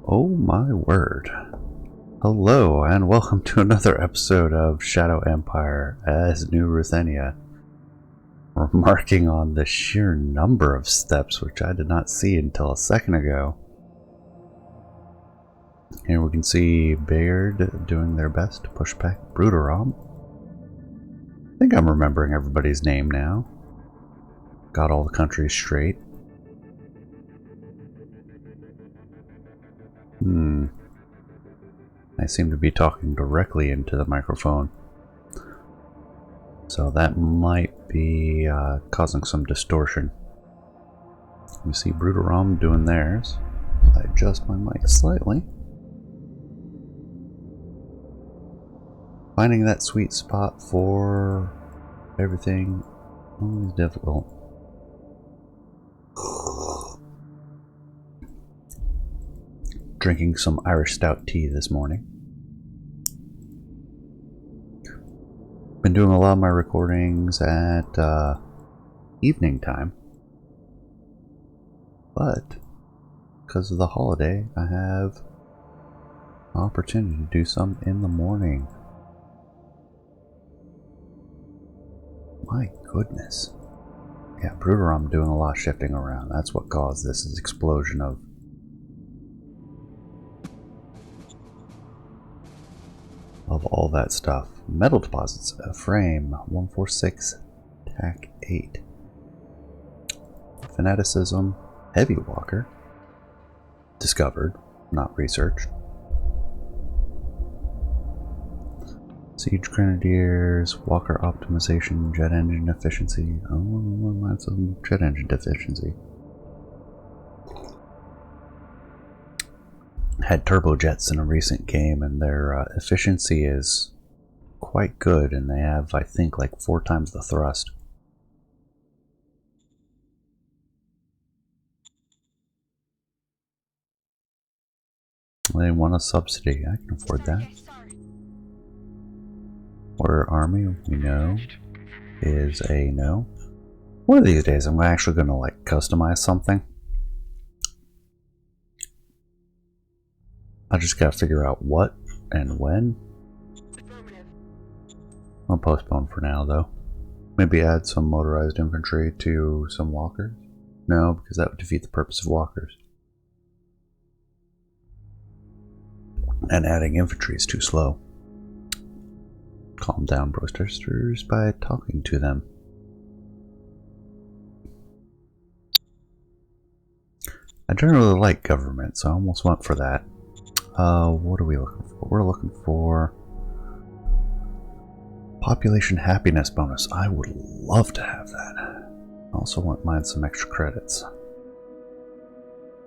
Oh my word. Hello and welcome to another episode of Shadow Empire as New Ruthenia. Remarking on the sheer number of steps which I did not see until a second ago. Here we can see Bayard doing their best to push back Bruderom. I think I'm remembering everybody's name now. Got all the countries straight. I seem to be talking directly into the microphone. So that might be causing some distortion. You see Bruderom doing theirs. I adjust my mic slightly. Finding that sweet spot for everything always difficult. Drinking some Irish stout tea this morning. Been doing a lot of my recordings at evening time, but because of the holiday I have an opportunity to do some in the morning. My goodness. Yeah, Bruderom doing a lot of shifting around. That's what caused this explosion of all that stuff. Metal deposits, a frame, 146, TAC 8. Fanaticism, heavy walker, discovered, not researched. Siege grenadiers, walker optimization, jet engine efficiency. Oh, that's some jet engine deficiency. Had turbojets in a recent game, and their efficiency is quite good, and they have, I think, like 4 times the thrust. They want a subsidy. I can afford that. Order army, we know, is a no. One of these days, I'm actually going to like customize something. I just gotta figure out what and when. I'll postpone for now, though. Maybe add some motorized infantry to some walkers? No, because that would defeat the purpose of walkers. And adding infantry is too slow. Calm down protesters by talking to them. I generally like government, so I almost went for that. What are we looking for? We're looking for population happiness bonus. I would love to have that. I also want mine some extra credits.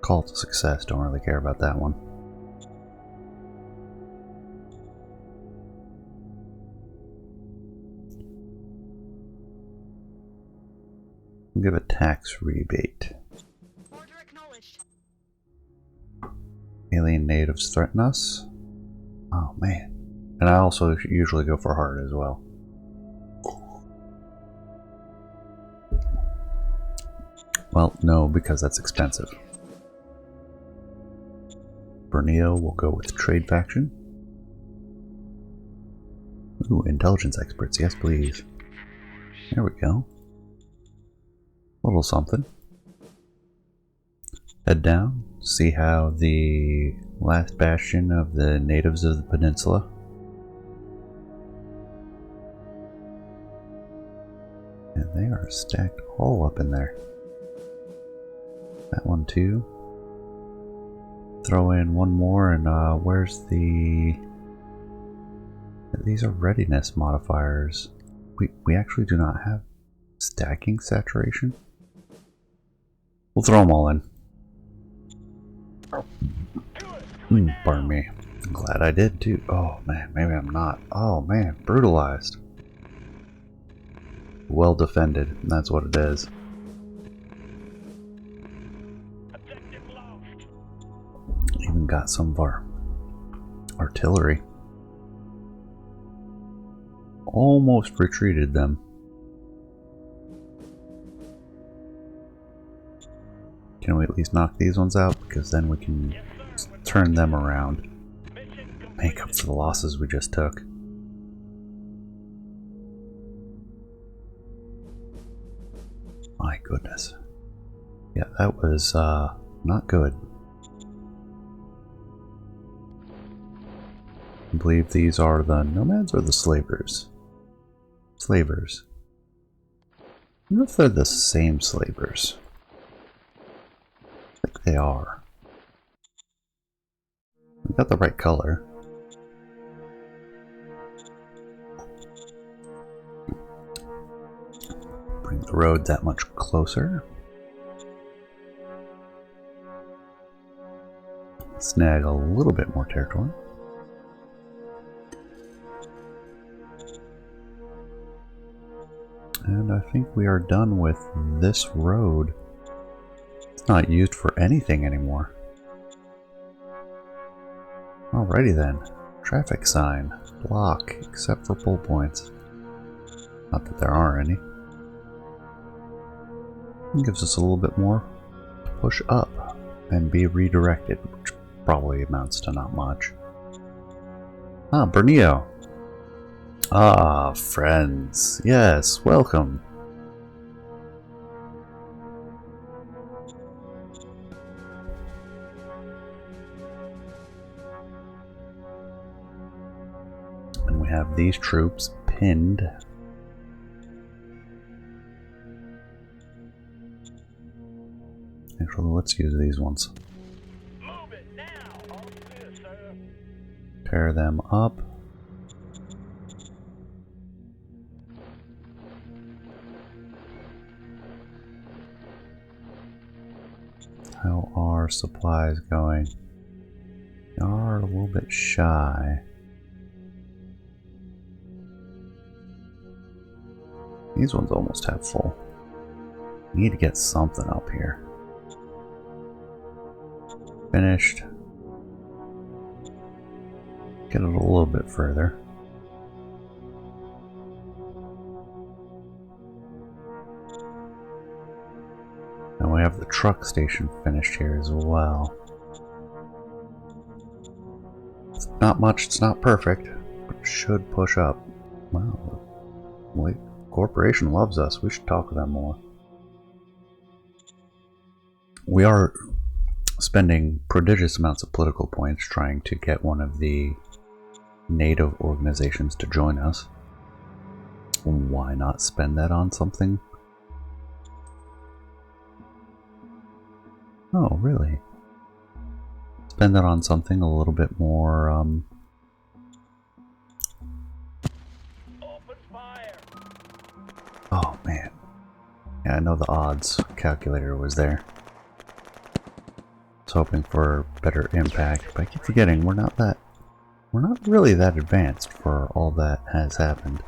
Call to success, don't really care about that one. We'll give a tax rebate. Order acknowledged. Alien natives threaten us. Oh man. And I also usually go for hard as well. Well, no, because that's expensive. Berneo will go with trade faction. Ooh, intelligence experts, yes please. There we go. Little something. Head down, see how the last bastion of the natives of the peninsula. And they are stacked all up in there. That one too. Throw in one more, and where's the... These are readiness modifiers. We actually do not have stacking saturation. We'll throw them all in. Pardon me. I'm glad I did too. Oh man, maybe I'm not. Oh man, brutalized. Well defended, that's what it is. Even got some of our artillery. Almost retreated them. Can we at least knock these ones out? Because then we can turn them around. Make up for the losses we just took. My goodness. Yeah, that was not good. I believe these are the nomads or the slavers? Slavers. I wonder if they're the same slavers. I think they are. We got the right color. Bring the road that much closer. Snag a little bit more territory. And I think we are done with this road. It's not used for anything anymore. Alrighty then. Traffic sign. Block, except for pull points. Not that there are any. It gives us a little bit more to push up and be redirected, which probably amounts to not much. Ah, Bernio. Ah, friends. Yes, welcome. And we have these troops pinned. Actually, let's use these ones. Move it now. All clear, sir. Tear them up. How are supplies going? They are a little bit shy. These ones almost have full. Need to get something up here. Finished. Get it a little bit further. And we have the truck station finished here as well. It's not much, it's not perfect, but it should push up. Wow, wait, corporation loves us. We should talk to them more. We are spending prodigious amounts of political points trying to get one of the native organizations to join us. Why not spend that on something? Oh, really? Spend that on something a little bit more, Open fire. oh man. Yeah, I know the odds calculator was there. I was hoping for better impact, but I keep forgetting we're not really that advanced for all that has happened.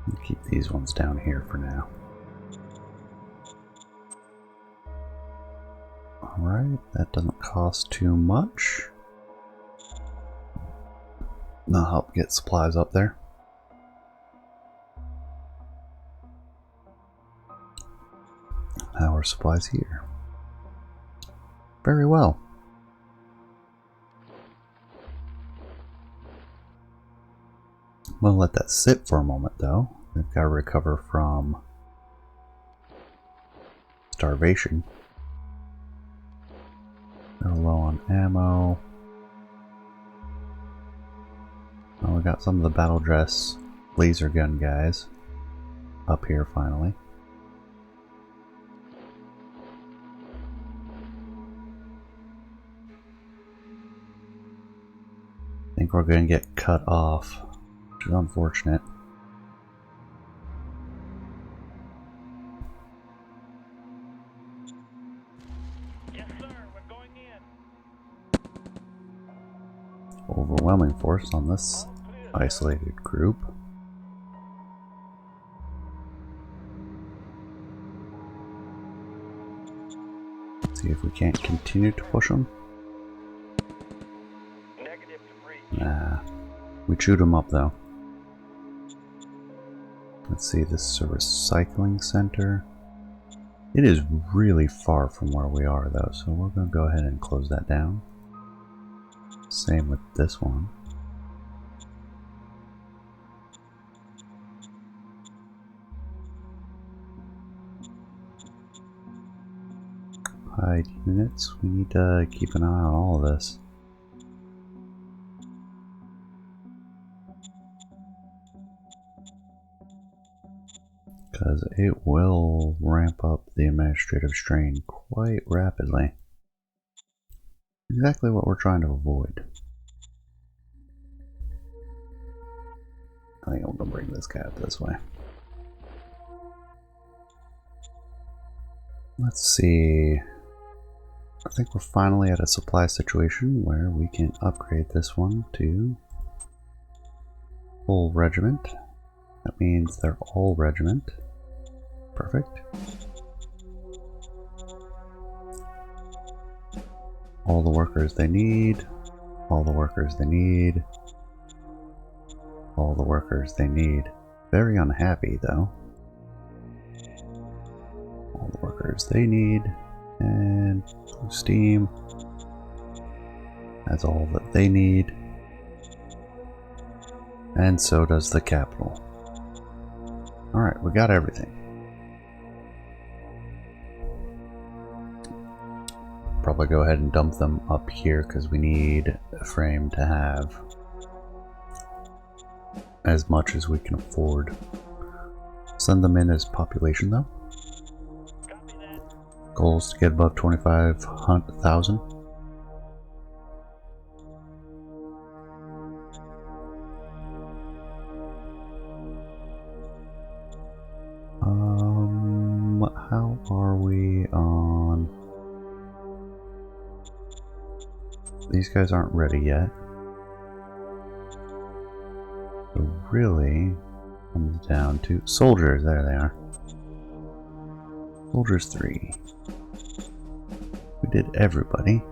I'll keep these ones down here for now. Alright, that doesn't cost too much. That'll help get supplies up there. How are supplies here? Very well. I'm gonna let that sit for a moment though. They've got to recover from starvation. They're low on ammo. Oh, we got some of the battle dress laser gun guys up here finally. I think we're going to get cut off, which is unfortunate. Yes, sir. We're going in. Overwhelming force on this isolated group. See if we can't continue to push them. Negative to breach. Nah, we chewed them up though. Let's see, this is a recycling center. It is really far from where we are though, so we're going to go ahead and close that down. Same with this one. Hide units. We need to keep an eye on all of this. Because it will ramp up the administrative strain quite rapidly. Exactly what we're trying to avoid. I think I'm going to bring this guy up this way. Let's see. I think we're finally at a supply situation where we can upgrade this one to full regiment. That means they're all regiment. Perfect. All the workers they need. All the workers they need. All the workers they need. Very unhappy though. All the workers they need. And steam. That's all that they need. And so does the capital. Alright, we got everything. Probably go ahead and dump them up here because we need a frame to have as much as we can afford. Send them in as population though. Goals to get above 25,000. How are we on? These guys aren't ready yet. So really comes down to soldiers. There they are. Soldiers 3. We did everybody.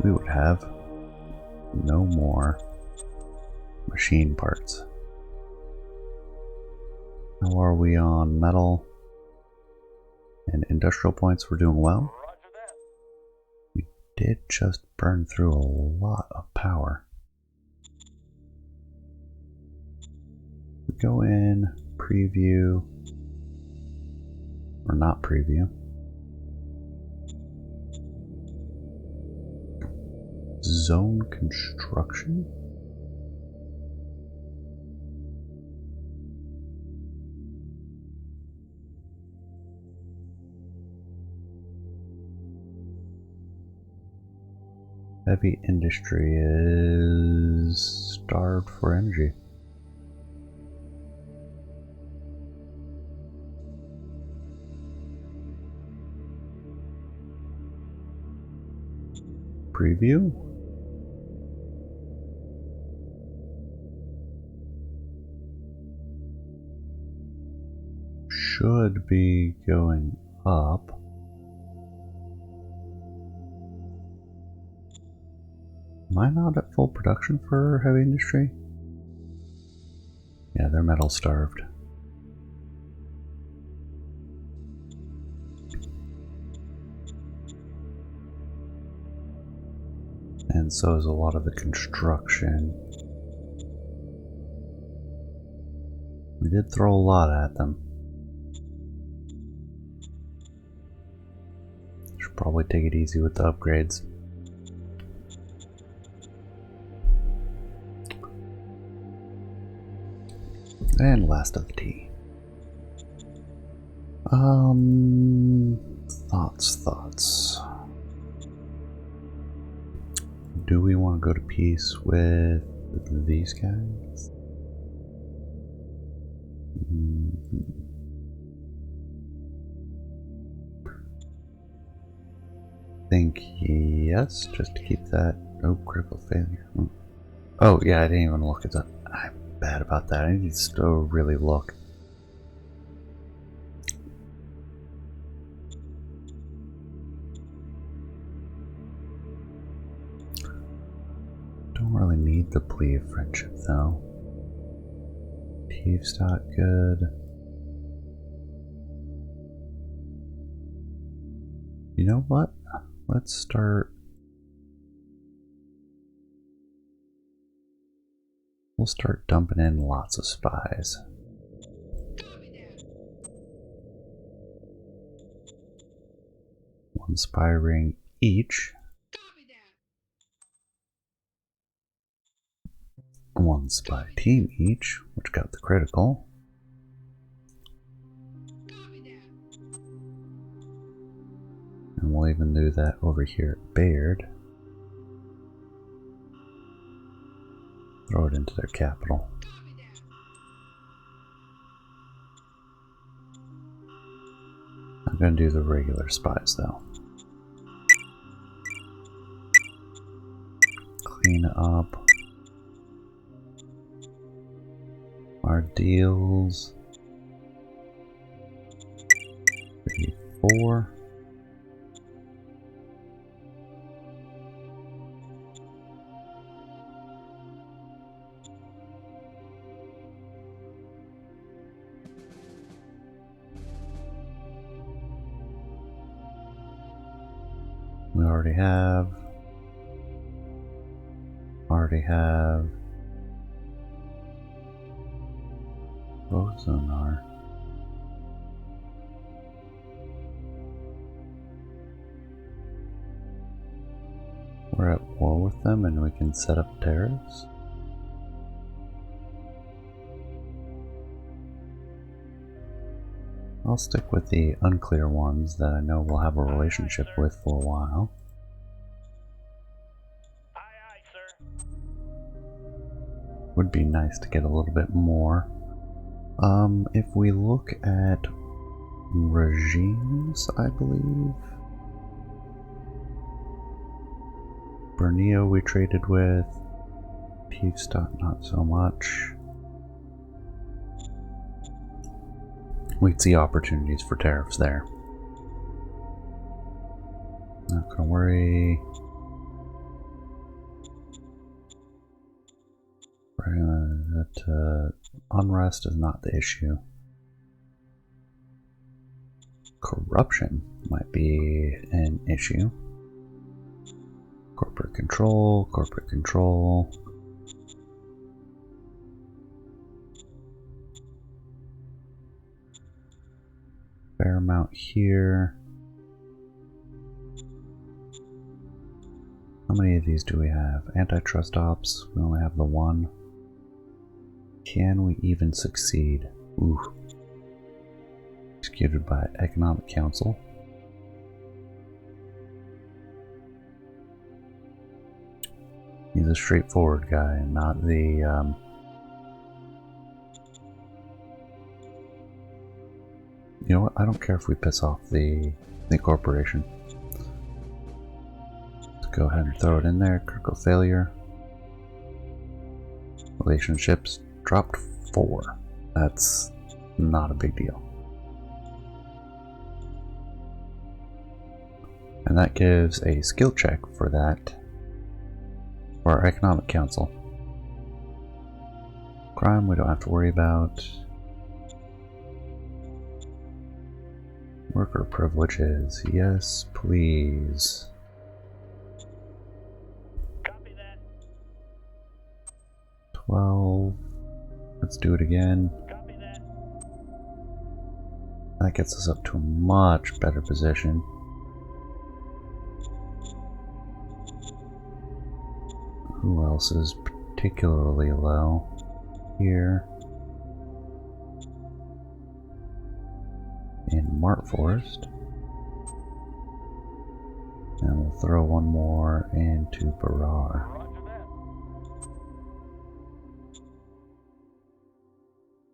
We would have no more machine parts. How are we on metal and industrial points? We're doing well. We did just burn through a lot of power. We go in, preview, or not preview. Zone construction? Heavy industry is starved for energy. Preview? Should be going up. Am I not at full production for heavy industry? Yeah, they're metal starved. And so is a lot of the construction. We did throw a lot at them. Should probably take it easy with the upgrades. And last of the tea. Thoughts. Do we want to go to peace with these guys? Think yes, just to keep that. Oh, critical failure. Oh yeah, I didn't even look at that. I'm bad about that. I need to still really look. Don't really need the plea of friendship though. Peeves not good. You know what? Let's start. We'll start dumping in lots of spies. One spy ring each. One spy team each, which got the critical. And we'll even do that over here at Bayard. Throw it into their capital. I'm going to do the regular spies though. Clean up our deals. 34. We already have. Sonar. We're at war with them and we can set up tariffs. I'll stick with the unclear ones that I know we'll have a relationship with for a while. Aye, aye, sir. Would be nice to get a little bit more. If we look at regimes, I believe. Bernio we traded with. Peevstock not so much. We'd see opportunities for tariffs there. Not gonna worry. That unrest is not the issue. Corruption might be an issue. Corporate control, corporate control. Fair amount here. How many of these do we have? Antitrust ops, we only have the one. Can we even succeed? Ooh. Executed by Economic Council. He's a straightforward guy and not the you know what? I don't care if we piss off the corporation. Let's go ahead and throw it in there. Critical failure. Relationships dropped 4. That's not a big deal. And that gives a skill check for that for our Economic Council. Crime we don't have to worry about. Worker privileges, yes please. Copy that. 12. Let's do it again. Copy that. That gets us up to a much better position. Who else is particularly low here? In Mart Forest. And we'll throw one more into Barar. Roger that.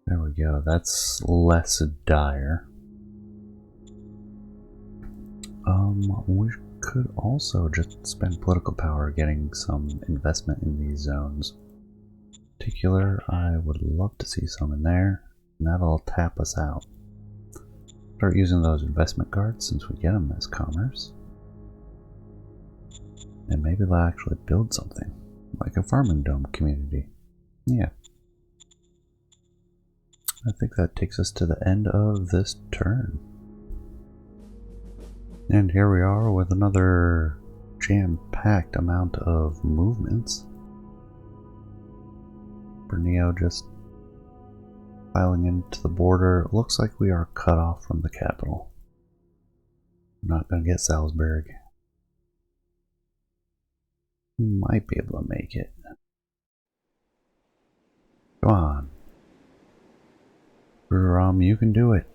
There we go, that's less dire. We could also just spend political power getting some investment in these zones. In particular, I would love to see some in there, and that'll tap us out. Start using those investment cards since we get them as commerce. And maybe they'll actually build something, like a farming dome community. Yeah. I think that takes us to the end of this turn. And here we are with another jam-packed amount of movements. Ruthenia just piling into the border. Looks like we are cut off from the capital. We're not going to get Salisbury. Might be able to make it. Come on. You can do it.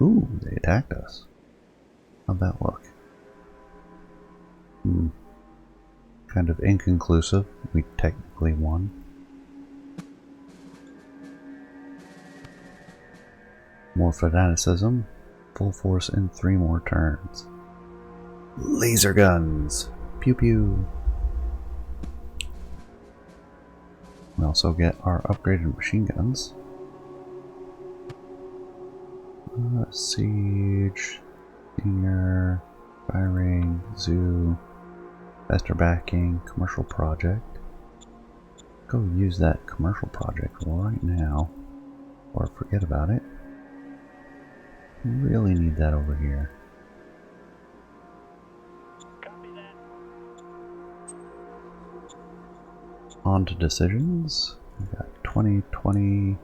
Ooh, they attacked us. How'd that look? Kind of inconclusive. We technically won. More fanaticism. Full force in 3 more turns. Laser guns. Pew pew. We also get our upgraded machine guns. Siege, Senior, Firing, Zoo, Investor Backing, Commercial Project. Go use that commercial project right now, or forget about it. Really need that over here. Copy that. On to decisions. We got 20, 20,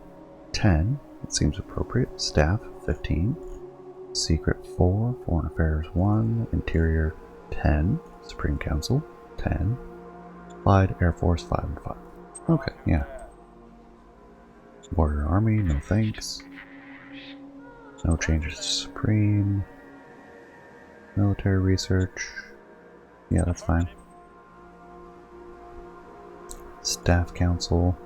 10. It seems appropriate. Staff 15. Secret 4. Foreign Affairs 1. Interior 10. Supreme Council 10. Applied Air Force 5 and 5. Okay, yeah. Warrior Army, no thanks. No changes to Supreme. Military Research. Yeah, that's fine. Staff Council.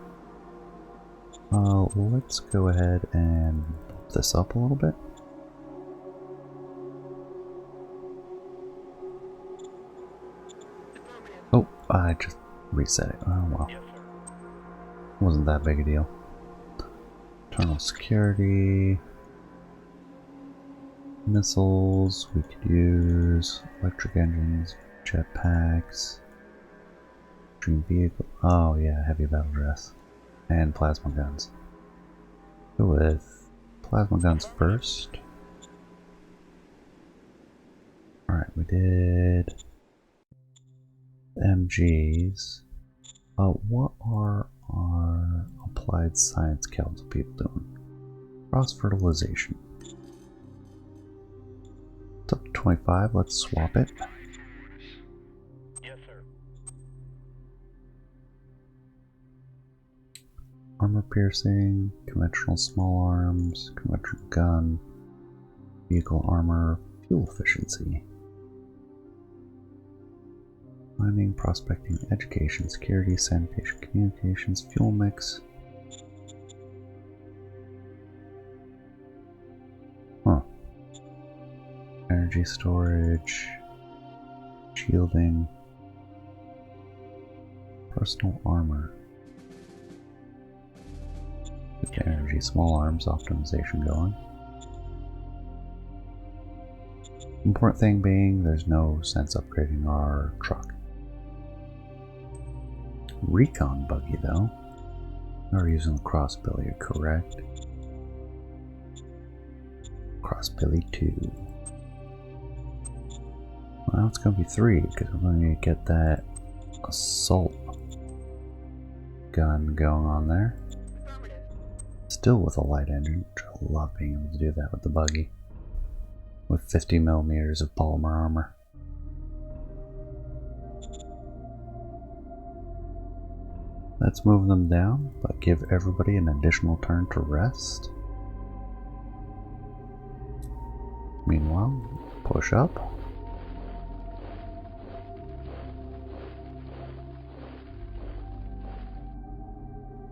Let's go ahead and bump this up a little bit. Oh, I just reset it. Oh well. Yes, sir. Wasn't that big a deal. Internal security. Missiles. We could use electric engines, jetpacks, dream vehicle. Oh yeah, heavy battle dress. And plasma guns. Go with plasma guns first. Alright, we did MGs. What are our applied science council people doing? Cross fertilization. It's up to 25. Let's swap it. Yes, sir. Armor piercing, conventional small arms, conventional gun, vehicle armor, fuel efficiency. Mining, prospecting, education, security, sanitation, communications, fuel mix. Huh. Energy storage, shielding, personal armor. Get the energy, small arms, optimization going. Important thing being, there's no sense upgrading our truck. Recon buggy though. We're using the crossbilly, correct? Crossbilly 2. Well, it's gonna be 3 because we're going to get that assault gun going on there. Still with a light engine, which I love being able to do that with the buggy. With 50 millimeters of polymer armor. Let's move them down, but give everybody an additional turn to rest. Meanwhile, push up.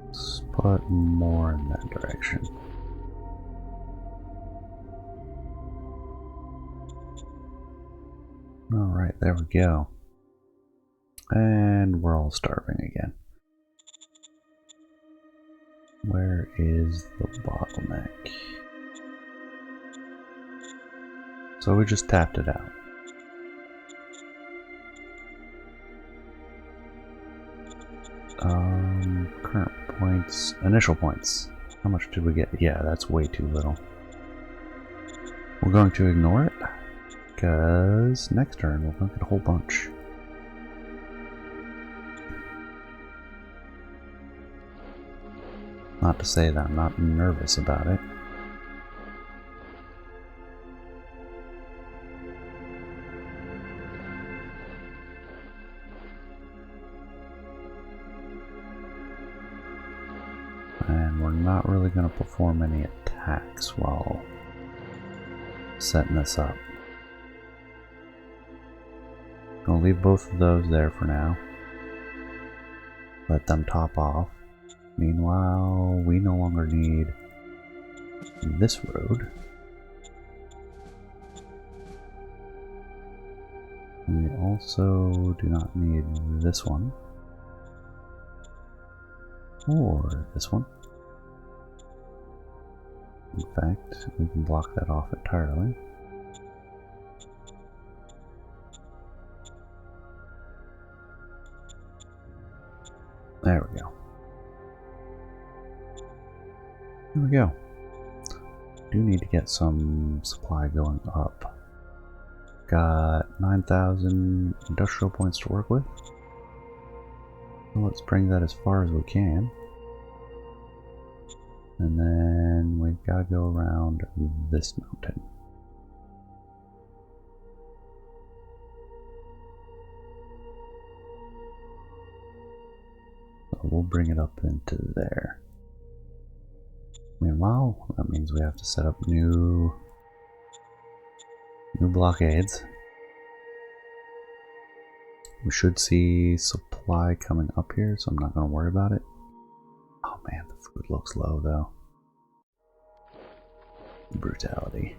Let's put more in that direction. Alright, there we go. And we're all starving again. Where is the bottleneck? So we just tapped it out. Current points. Initial points. How much did we get? Yeah, that's way too little. We're going to ignore it, because next turn we're going to get a whole bunch. Not to say that I'm not nervous about it. And we're not really going to perform any attacks while setting this up. Gonna leave both of those there for now. Let them top off. Meanwhile, we no longer need this road. We also do not need this one. Or this one. In fact, we can block that off entirely. There we go. There we go. Do need to get some supply going up. Got 9,000 industrial points to work with. So let's bring that as far as we can. And then we've got to go around this mountain. So we'll bring it up into there. Meanwhile, that means we have to set up new blockades. We should see supply coming up here, so I'm not going to worry about it. Oh man, the food looks low though. Brutality.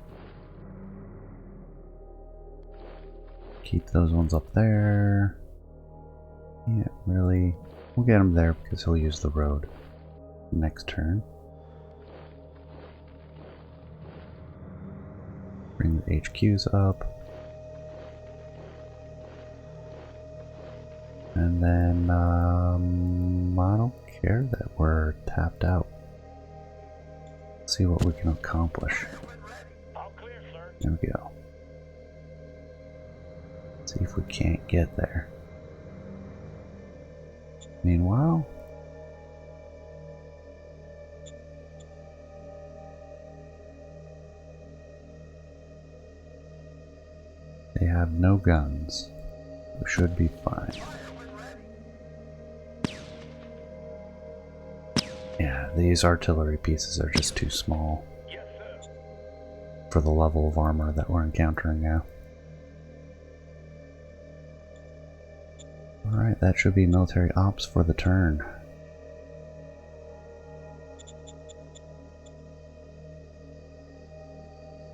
Keep those ones up there. Yeah, really. We'll get him there because he'll use the road next turn. Bring the HQs up. And then, I don't care that we're tapped out. Let's see what we can accomplish. All clear, sir. There we go. See if we can't get there. Meanwhile, they have no guns. We should be fine. Yeah, these artillery pieces are just too small Yes, sir. for the level of armor that we're encountering now. Alright, that should be military ops for the turn.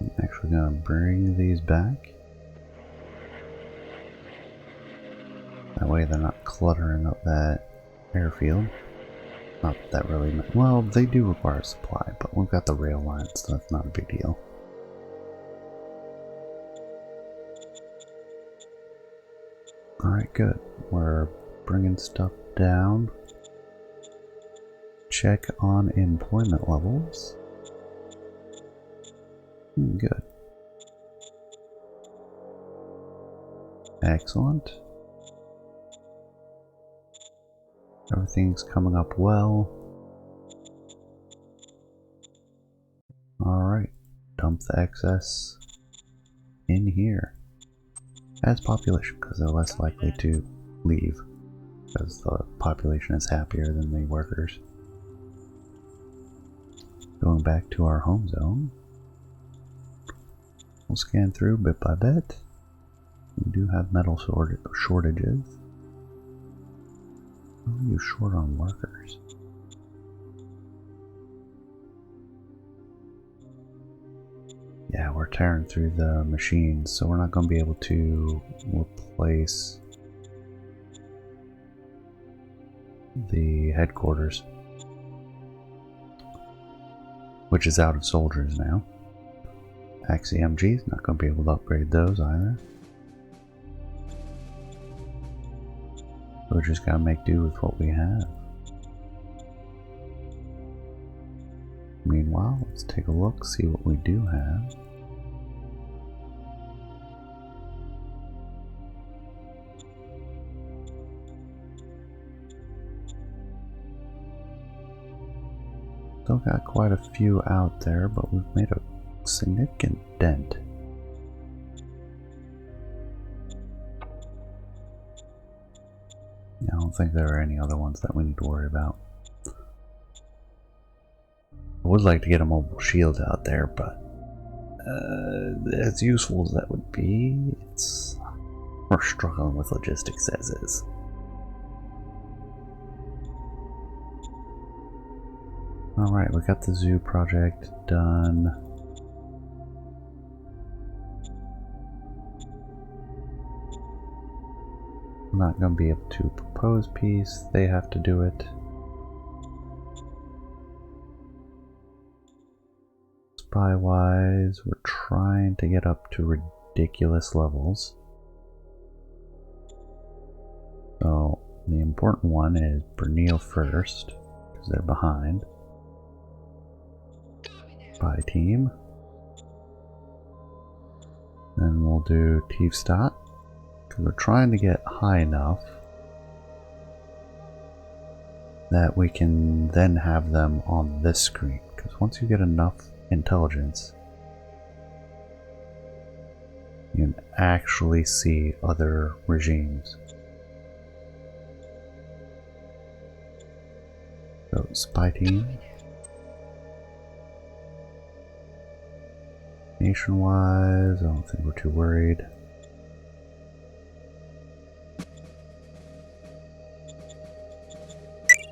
I'm actually gonna bring these back. That way they're not cluttering up that airfield. Not that that really... Well, they do require supply, but we've got the rail lines, so that's not a big deal. Alright, good. We're bringing stuff down. Check on employment levels. Good. Excellent. Everything's coming up well. Alright, dump the excess in here. As population, because they're less likely to leave, because the population is happier than the workers. Going back to our home zone. We'll scan through bit by bit. We do have metal shortages. How are you short on workers? Yeah, we're tearing through the machines, so we're not going to be able to replace the headquarters, which is out of soldiers now. AXIMG is not going to be able to upgrade those either. So we're just got to make do with what we have. Meanwhile, let's take a look, see what we do have. Still got quite a few out there, but we've made a significant dent. I don't think there are any other ones that we need to worry about. I would like to get a mobile shield out there, but as useful as that would be, we're struggling with logistics as is. Alright, we got the zoo project done. I'm not going to be able to propose peace, they have to do it. Spy-wise, we're trying to get up to ridiculous levels. So, the important one is Bernil first, because they're behind. Spy team. Then we'll do Tiefstadt, because we're trying to get high enough that we can then have them on this screen. Because once you get enough intelligence, you can actually see other regimes. So, spy team. Nation-wise, I don't think we're too worried.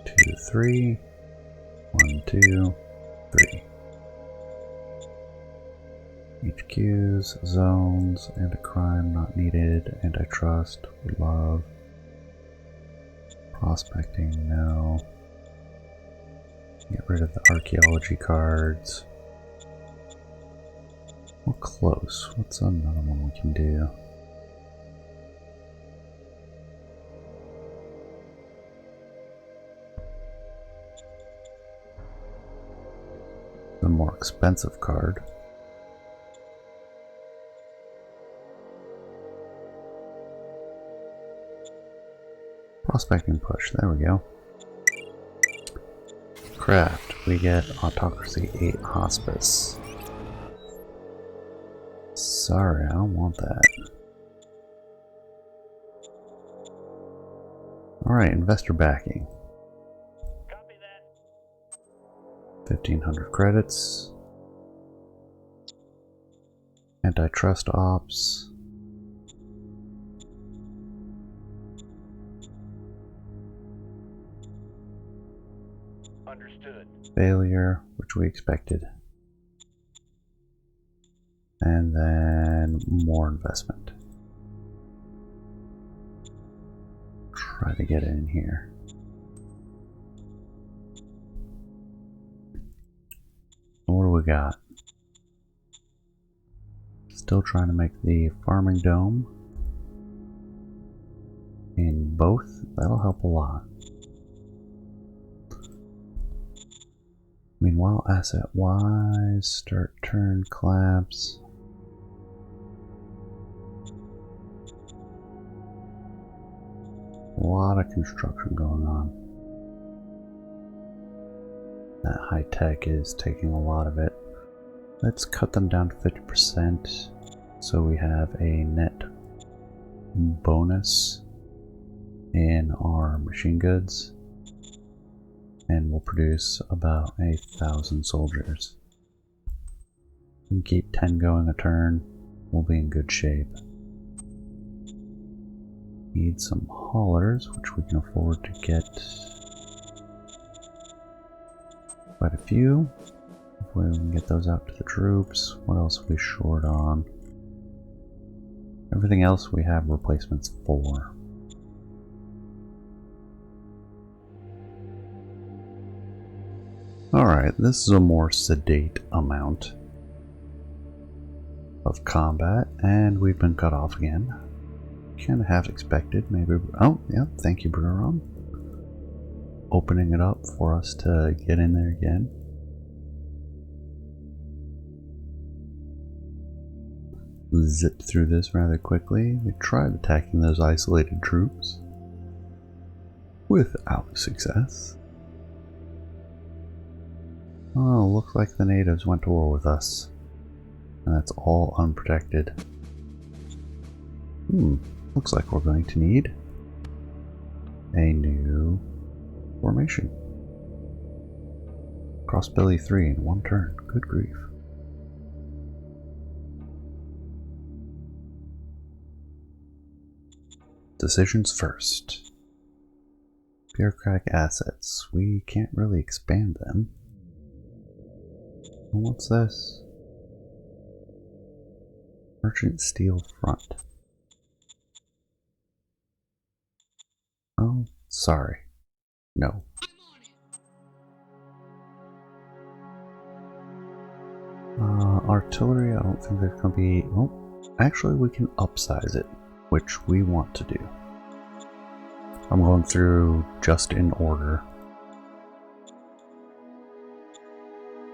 Two, three. 1, 2, 3. HQs, zones, anti-crime not needed, antitrust, we love. Prospecting, no. Get rid of the archaeology cards. We're close. What's another one we can do? The more expensive card. Prospecting push, there we go. Craft, we get Autocracy 8 Hospice. Sorry, I don't want that. Alright, investor backing. Copy that. 1,500 credits. Antitrust ops. Understood. Failure, which we expected. And then more investment. Try to get it in here. What do we got? Still trying to make the farming dome in both. That'll help a lot. Meanwhile, asset wise, start turn collapse. A lot of construction going on. That high tech is taking a lot of it. Let's cut them down to 50% so we have a net bonus in our machine goods, and we'll produce about 1,000 soldiers. We can keep 10 going a turn, we'll be in good shape. Need some haulers, which we can afford to get quite a few. Hopefully we can get those out to the troops. What else are we short on? Everything else we have replacements for. Alright, this is a more sedate amount of combat, and we've been cut off again. Kind of half expected, maybe. Oh, yeah, thank you, Bruron. Opening it up for us to get in there again. zipped through this rather quickly. They tried attacking those isolated troops without success. Oh, looks like the natives went to war with us. And that's all unprotected. Looks like we're going to need a new formation. Crossbelly 3 in one turn. Good grief. Decisions first. Bureaucratic assets. We can't really expand them. What's this? Merchant Steel Front. Oh, sorry. No. Artillery, I don't think there's going to be... Oh, actually we can upsize it, which we want to do. I'm going through just in order.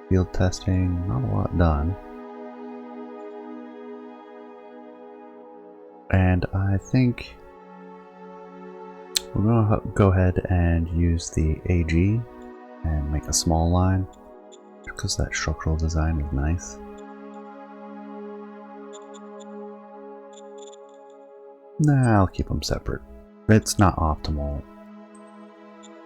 Field testing, not a lot done. And I think we're going to go ahead and use the AG and make a small line because that structural design is nice. Nah, I'll keep them separate. It's not optimal.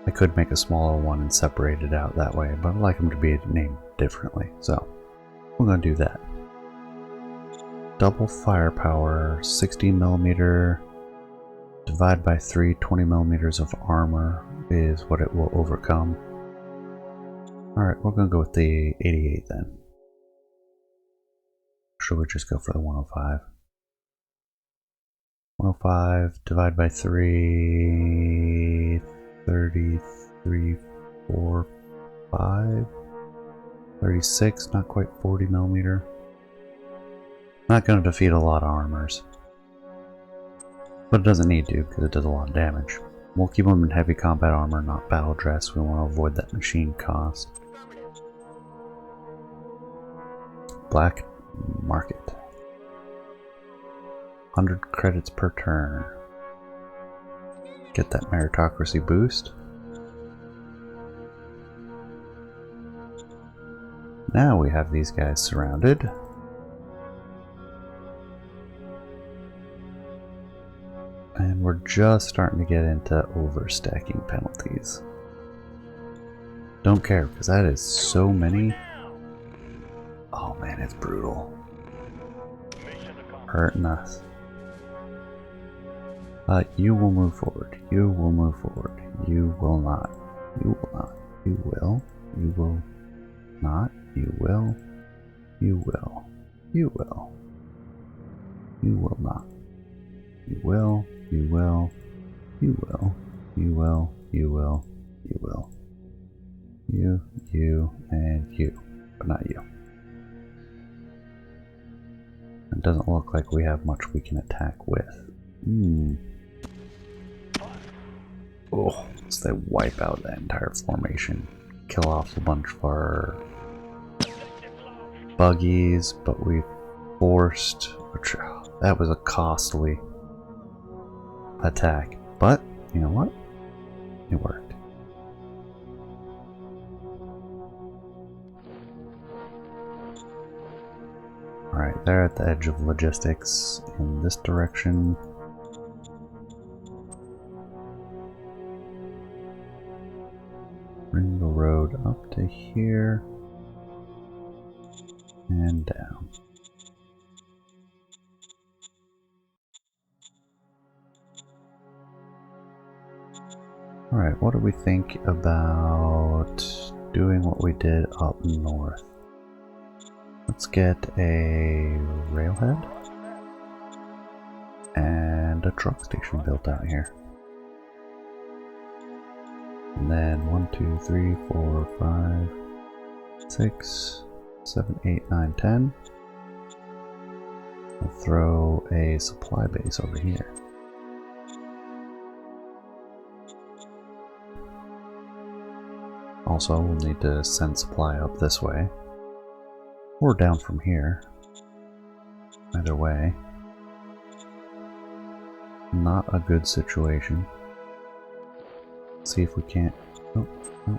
I could make a smaller one and separate it out that way, but I like them to be named differently, so we're going to do that. Double firepower, 60mm, divide by 3, 20mm of armor is what it will overcome. Alright, we're going to go with the 88 then. Should we just go for the 105? 105, divide by 3, 33, 4, 5, 36, not quite 40mm. Not going to defeat a lot of armors. But it doesn't need to because it does a lot of damage. We'll keep them in heavy combat armor, not battle dress. We want to avoid that machine cost. Black market. 100 credits per turn. Get that meritocracy boost. Now we have these guys surrounded. And we're just starting to get into overstacking penalties. Don't care, because that is so many. Oh man, it's brutal. Hurting us. You will move forward. You will move forward. You will not. You will not. You will. You will not. You will. You will. You will. You will not. You will. You will. You will. You will. You will. You will. You, and you. But not you. It doesn't look like we have much we can attack with. Oh, so they wipe out that entire formation. Kill off a bunch of our buggies, but we forced... That was a costly attack. But, you know what? It worked. Alright, they're at the edge of logistics in this direction. Bring the road up to here and down. Alright, what do we think about doing what we did up north? Let's get a railhead and a truck station built out here. And then 1, 2, 3, 4, 5, 6, 7, 8, 9, 10. We'll throw a supply base over here. Also, we'll need to send supply up this way. Or down from here. Either way, not a good situation. See if we can't. Oh, oh.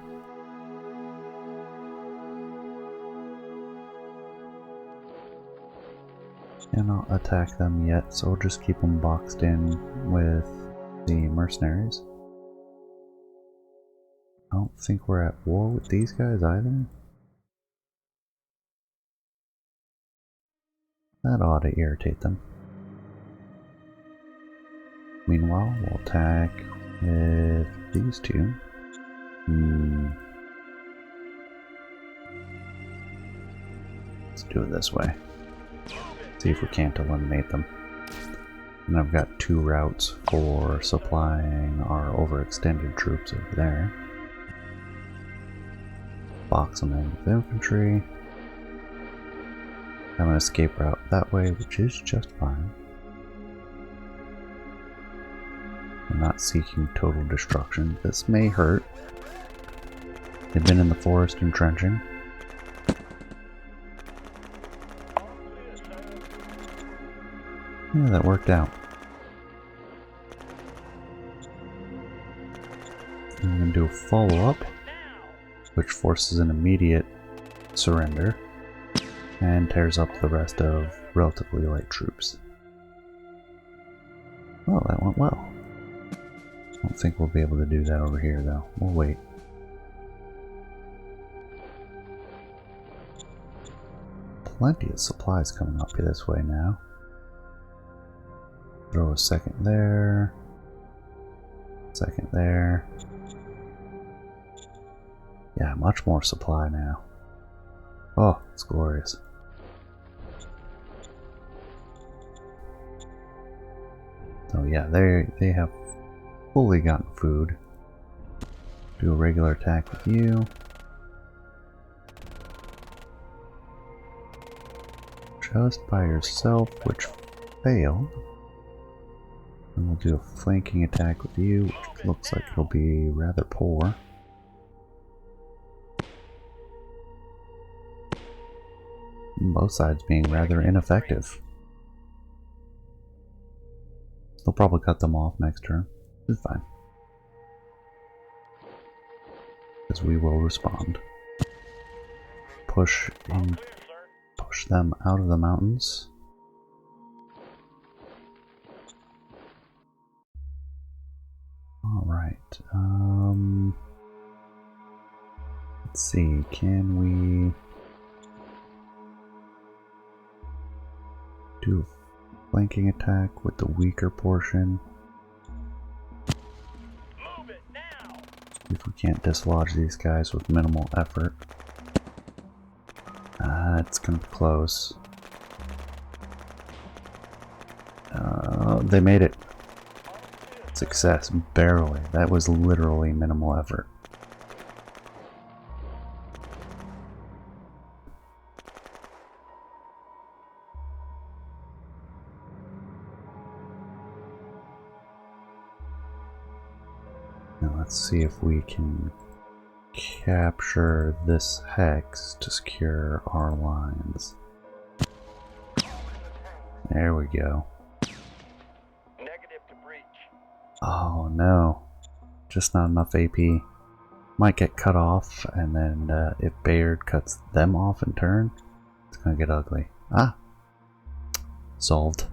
Cannot attack them yet, so we'll just keep them boxed in with the mercenaries. I don't think we're at war with these guys either. That ought to irritate them. Meanwhile, we'll attack with these two. Let's do it this way. See if we can't eliminate them. And I've got 2 routes for supplying our overextended troops over there. Box them in with infantry. Have an escape route that way, which is just fine. I'm not seeking total destruction. This may hurt. They've been in the forest entrenching. Yeah, that worked out. I'm going to do a follow-up, which forces an immediate surrender and tears up the rest of relatively light troops. Well, that went well. I don't think we'll be able to do that over here, though. We'll wait. Plenty of supplies coming up this way now. Throw a second there. Second there. Yeah, much more supply now. Oh, it's glorious. So yeah, they have fully gotten food. Do a regular attack with you. Just by yourself, which failed. And we'll do a flanking attack with you, which looks like it'll be rather poor. Both sides being rather ineffective. They'll probably cut them off next turn. It's fine. Because we will respond. Push in, push them out of the mountains. Alright, let's see, can we do a flanking attack with the weaker portion? Move it now. If we can't dislodge these guys with minimal effort. It's gonna be close. They made it. Success, barely. That was literally minimal effort. Now let's see if we can capture this hex to secure our lines. There we go. Negative to breach. Oh no, just not enough AP. Might get cut off, and then if Bayard cuts them off in turn, it's gonna get ugly. Ah! Solved.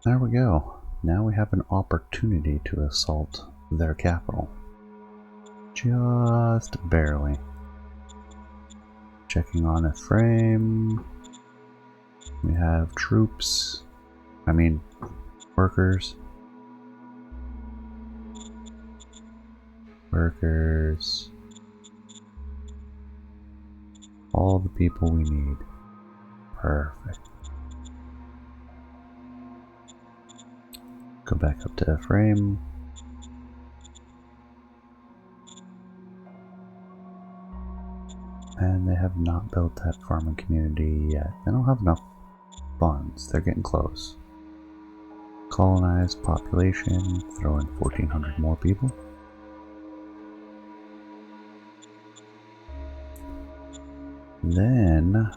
There we go. Now we have an opportunity to assault their capital. Just barely. Checking on a frame. We have troops. I mean, workers. Workers. All the people we need. Perfect. Go back up to Ephraim. And they have not built that farming community yet. They don't have enough funds. They're getting close. Colonized population. Throw in 1,400 more people. then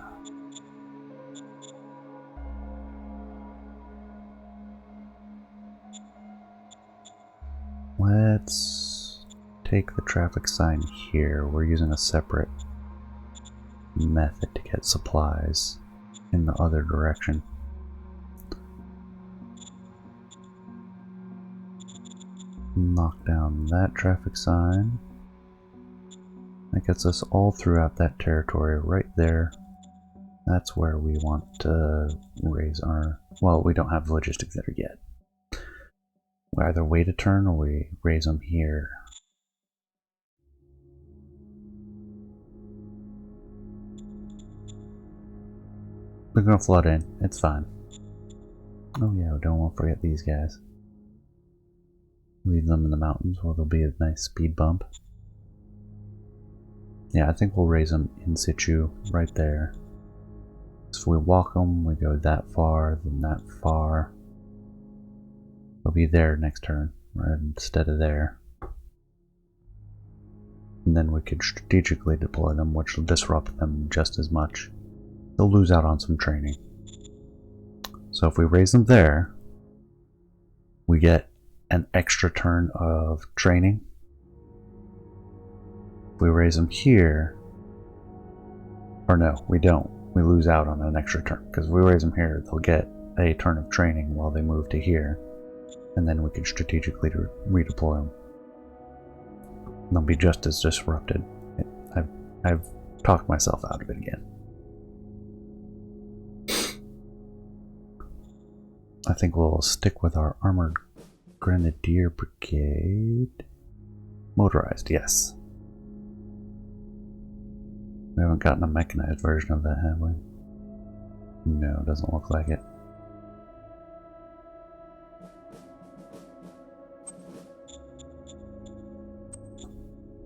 let's take the traffic sign here. We're using a separate method to get supplies in the other direction. Knock down that traffic sign. That gets us all throughout that territory right there. That's where we want to raise our... well, we don't have logistics there yet. We either wait a turn or we raise them here. They're gonna flood in. It's fine. Oh yeah, we don't want to forget these guys. Leave them in the mountains where there'll be a nice speed bump. Yeah, I think we'll raise them in situ right there. So if we walk them, we go that far, then that far. They'll be there next turn, right instead of there. And then we could strategically deploy them, which will disrupt them just as much. They'll lose out on some training. So if we raise them there, we get an extra turn of training. If we raise them here, or no, we don't. We lose out on an extra turn, because if we raise them here, they'll get a turn of training while they move to here, and then we can strategically redeploy them. And they'll be just as disrupted. I've talked myself out of it again. I think we'll stick with our armored grenadier brigade. Motorized, yes. We haven't gotten a mechanized version of that, have we? No, it doesn't look like it.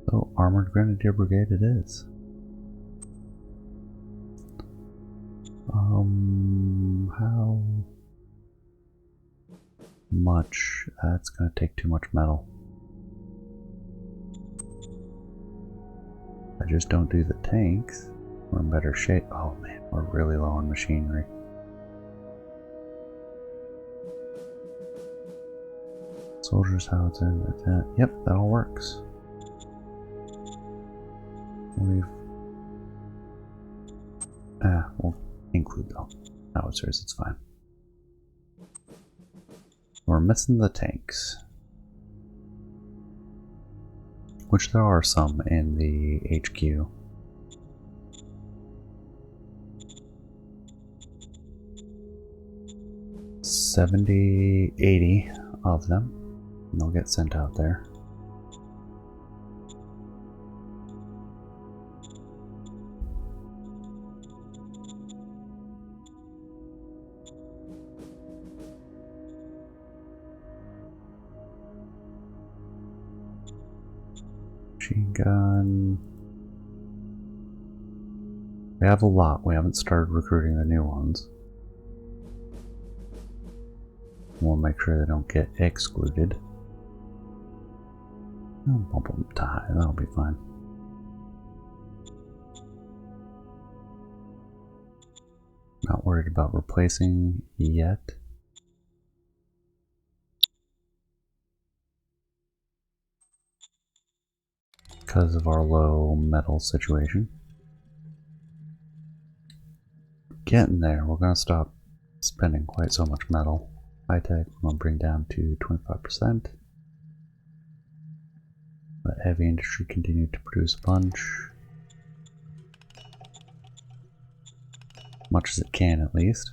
So, armored grenadier brigade it is. How much? That's gonna take too much metal. I just don't do the tanks. We're in better shape. Oh man, we're really low on machinery. Soldiers, howitzer, that. Yep, that all works. We'll include the howitzers, it's fine. We're missing the tanks. Which there are some in the HQ. $70, $80 of them. And they'll get sent out there. Machine gun. We have a lot. We haven't started recruiting the new ones. We'll make sure they don't get excluded. I'll bump them to high. That'll be fine. Not worried about replacing yet. Because of our low metal situation. Getting there, we're going to stop spending quite so much metal. High tech, we're going to bring down to 25%. Let heavy industry continue to produce a bunch. Much as it can, at least.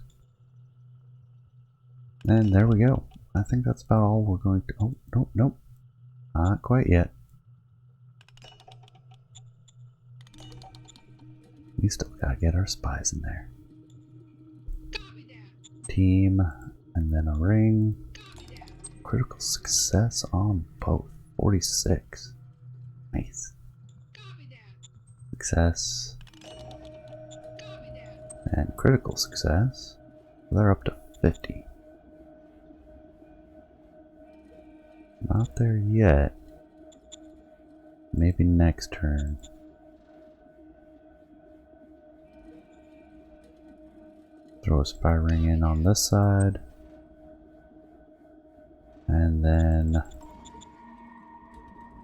And there we go. I think that's about all we're going to... Oh, nope, nope. Not quite yet. We still gotta get our spies in there. Team, and then a ring. Critical success on both. 46. Nice. Success. And critical success. They're up to 50. Not there yet. Maybe next turn. Throw a spy ring in on this side. And then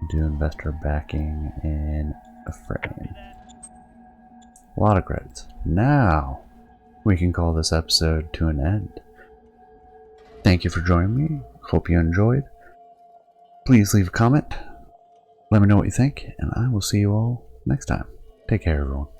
do investor backing in a frame. A lot of credits. Now we can call this episode to an end. Thank you for joining me. Hope you enjoyed. Please leave a comment. Let me know what you think, and I will see you all next time. Take care, everyone.